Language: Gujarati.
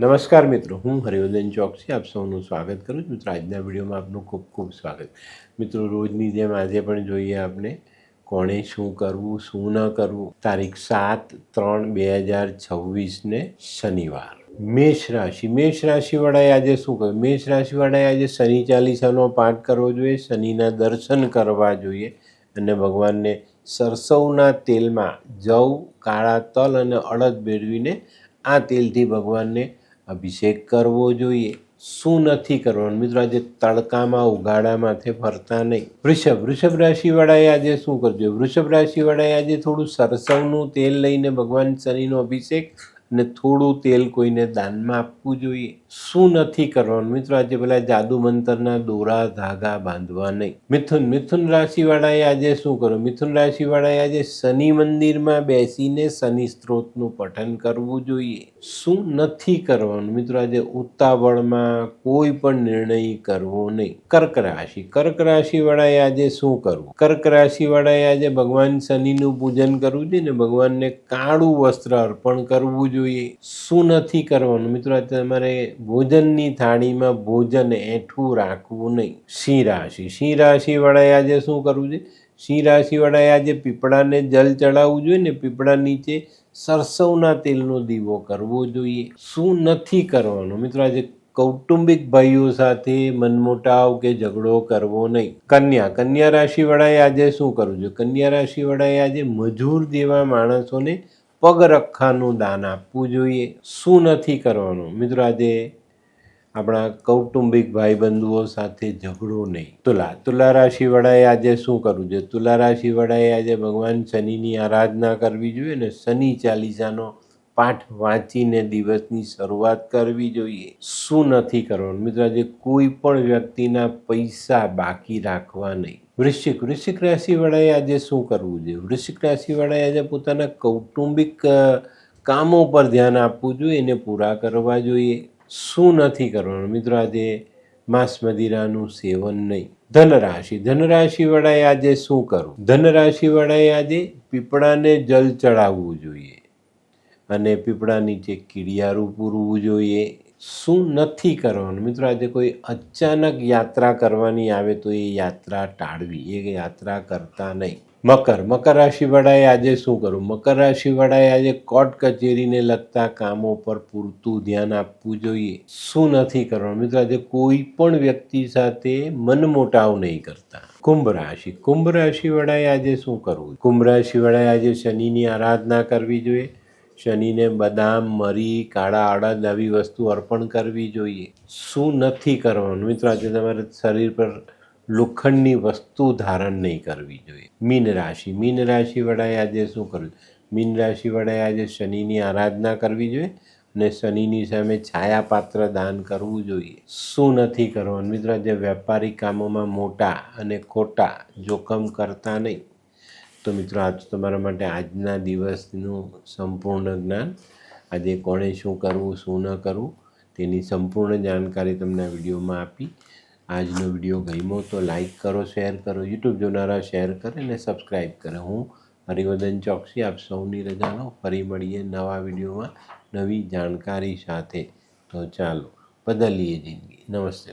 નમસ્કાર મિત્રો, હું હરિવર્ધન ચોકસી આપ સૌનું સ્વાગત કરું છું. મિત્રો, આજના વિડીયોમાં આપનું ખૂબ ખૂબ સ્વાગત. મિત્રો, રોજની જેમ આજે પણ જોઈએ આપણે કોણે શું કરવું શું ન કરવું. તારીખ 7/3/2026 શનિવાર. મેષ રાશિવાળાએ આજે શું કર્યું? મેષ રાશિવાળાએ આજે શનિ ચાલીસાનો પાઠ કરવો જોઈએ, શનિના દર્શન કરવા જોઈએ અને ભગવાનને સરસવના તેલમાં જવ, કાળા તલ અને અડદ ભેળવીને આ તેલથી ભગવાનને અભિષેક કરવો જોઈએ. શું નથી કરવાનું મિત્રો? આજે તડકામાં ઉઘાડા માથે ફરતા નહીં. વૃષભ રાશિવાળાએ આજે શું કરજો? વૃષભ રાશિવાળાએ આજે થોડું સરસવનું તેલ લઈને ભગવાન શનિનો અભિષેક અને થોડું તેલ કોઈને દાનમાં આપવું જોઈએ. શું નથી કરવાનું મિત્રો? આજે પેલા જાદુ મંતરના દોરા ધાગા બાંધવા નહીં. મિથુન રાશિવાળાએ આજે શું કરવું? મિથુન રાશિવાળાએ આજે શનિ મંદિરમાં બેસીને શનિ સ્ત્રોતનું પઠન કરવું જોઈએ. શું નથી કરવાનું મિત્રો? આજે ઉતાવળમાં કોઈ પણ નિર્ણય કરવો નહીં. કર્ક રાશિવાળાએ આજે શું કરવું? કર્ક રાશિવાળાએ આજે ભગવાન શનિનું પૂજન કરવું જોઈએ ને ભગવાનને કાળું વસ્ત્ર અર્પણ કરવું જોઈએ. શું નથી કરવાનું મિત્રો? આજે તમારે ભોજનની થાળીમાં ભોજન એઠું રાખવું નહીં. સિંહ રાશિવાળાએ આજે શું કરવું છે? સિંહ રાશિવાળાએ આજે પીપળાને જલ ચડાવવું જોઈએ ને પીપળા નીચે સરસવના તેલનો દીવો કરવો જોઈએ. શું નથી કરવાનું મિત્રો? આજે કૌટુંબિક ભાઈઓ સાથે મનમોટાવ કે ઝઘડો કરવો નહીં. કન્યા રાશિવાળાએ આજે શું કરવું જોઈએ? કન્યા રાશિવાળાએ આજે મજૂર જેવા માણસોને પગરખાનું દાન આપવું જોઈએ. શું નથી કરવાનું મિત્રો? આજે આપણા કૌટુંબિક ભાઈબંધુઓ સાથે ઝઘડો નહીં. તુલા રાશિવાળાએ આજે શું કરવું જોઈએ? તુલા રાશિવાળાએ આજે ભગવાન શનિની આરાધના કરવી જોઈએ ને શનિ ચાલીસાનો પાઠ વાંચીને દિવસની શરૂઆત કરવી જોઈએ. શું નથી કરવાનું મિત્રો? આજે કોઈ પણ વ્યક્તિના પૈસા બાકી રાખવા નહીં. વૃશ્ચિક રાશિવાળાએ આજે શું કરવું જોઈએ? વૃશ્ચિક રાશિવાળાએ આજે પોતાના કૌટુંબિક કામો પર ધ્યાન આપવું જોઈએ અને પૂરા કરવા જોઈએ. શું નથી કરવાનું મિત્રો? આજે માંસ મદિરાનું સેવન નહીં. ધનરાશિવાળાએ આજે શું કરવું? ધનરાશિવાળાએ આજે પીપળાને જલ ચડાવવું જોઈએ અને પીપળા નીચે કીડિયારું પૂરવું જોઈએ. શું નથી કરવાનું મિત્રો? આજે કોઈ અચાનક યાત્રા કરવાની આવે તો એ યાત્રા ટાળવી, એ યાત્રા કરતા નહીં. મકર રાશિવાળાએ આજે શું કરવું? મકર રાશિવાળાએ આજે કોર્ટ કચેરીને લગતા કામો પર પૂરતું ધ્યાન આપવું જોઈએ. શું નથી કરવાનું મિત્રો? આજે કોઈ પણ વ્યક્તિ સાથે મનમોટાવ નહીં કરતા. કુંભ રાશિવાળાએ આજે શું કરવું? કુંભ રાશિવાળાએ આજે શનિની આરાધના કરવી જોઈએ. શનિને બદામ, મરી, કાળા અડદ આવી વસ્તુ અર્પણ કરવી જોઈએ. શું નથી કરવાનું મિત્રો? આજે તમારે શરીર પર લોખંડની વસ્તુ ધારણ નહીં કરવી જોઈએ. મીન રાશિવાળાએ આજે શું કરવું? મીન રાશિવાળાએ આજે શનિની આરાધના કરવી જોઈએ અને શનિની સામે છાયાપાત્ર દાન કરવું જોઈએ. શું નથી કરવાનું મિત્રો? આજે વેપારી કામોમાં મોટા અને ખોટા જોખમ કરતા નહીં. તો મિત્રો, આજ તમારા માટે આજના દિવસનું સંપૂર્ણ જ્ઞાન, આજે કોણે શું કરવું શું ન કરવું તેની સંપૂર્ણ જાણકારી તમને આ વિડીયોમાં આપી. આજનો વિડીયો ગમ્યો તો લાઈક કરો, શેર કરો, યુટ્યુબ જોનારા શેર કરે અને સબસ્ક્રાઈબ કરે. હું હરિવર્ધન ચોકસી આપ સૌની રજા લો. ફરી મળીએ નવા વિડીયોમાં નવી જાણકારી સાથે. તો ચાલો બદલીએ જિંદગી. નમસ્તે.